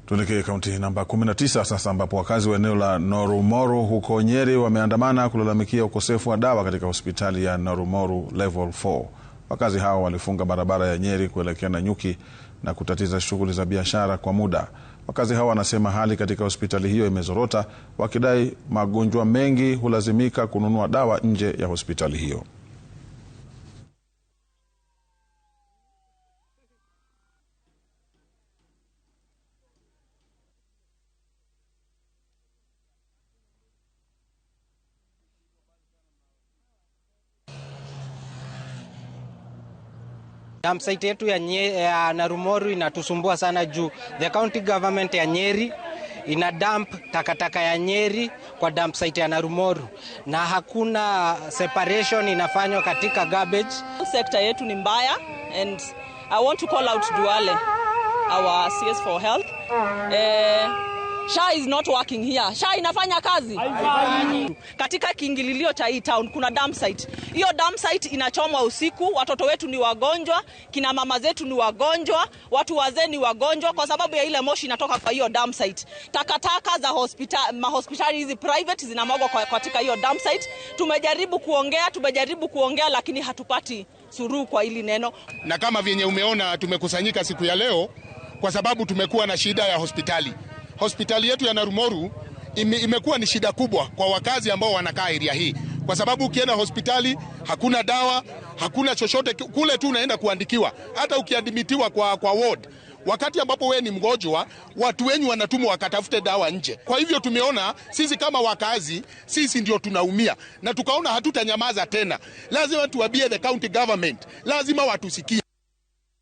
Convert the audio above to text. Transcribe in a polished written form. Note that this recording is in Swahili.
Tuelekee kaunti namba 19 sasa, ambapo wakazi wa eneo la Narumoru huko Nyeri wameandamana kulalamikia ukosefu wa dawa katika hospitali ya Narumoru Level 4. Wakazi hao walifunga barabara ya Nyeri kuelekea Nanyuki na kutatiza shughuli za biashara kwa muda. Wakazi hao wanasema hali katika hospitali hiyo imezorota, wakidai magonjwa mengi hulazimika kununua dawa nje ya hospitali hiyo. Site yetu ya Narumoru inatusumbua sana juu the county government ya Nyeri ina dump takataka ya Nyeri kwa dump site ya Narumoru na hakuna separation inafanywa katika garbage. Sector yetu ni mbaya and I want to call out Duale, our CS for health. SHA is not working here. SHA inafanya kazi. Katika kiingililio cha hii town kuna dump site. Hiyo dump site inachomwa usiku, watoto wetu ni wagonjwa, kina mama zetu ni wagonjwa, watu wazee ni wagonjwa kwa sababu ya ile moshi inatoka kwa hiyo dump site. Takataka za hospitali hizi private zinamwagwa katika hiyo dump site. Tumejaribu kuongea lakini hatupati suluhu kwa hili neno. Na kama vyenye umeona tumekusanyika siku ya leo kwa sababu tumekuwa na shida ya hospitali. Hospitali yetu ya Narumoru imekuwa ni shida kubwa kwa wakazi ambao wanakaa area hii. Kwa sababu ukienda hospitali hakuna dawa, hakuna chochote, kule tu unaenda kuandikiwa. Hata ukiadmitiwa kwa ward, wakati ambapo wewe ni mgonjwa, watu wenyu wanatumwa wakatafute dawa nje. Kwa hivyo tumeona sisi kama wakazi, sisi ndio tunaumia na tukaona hatutanyamaza tena. Lazima tuwaambie the county government, lazima watusikie.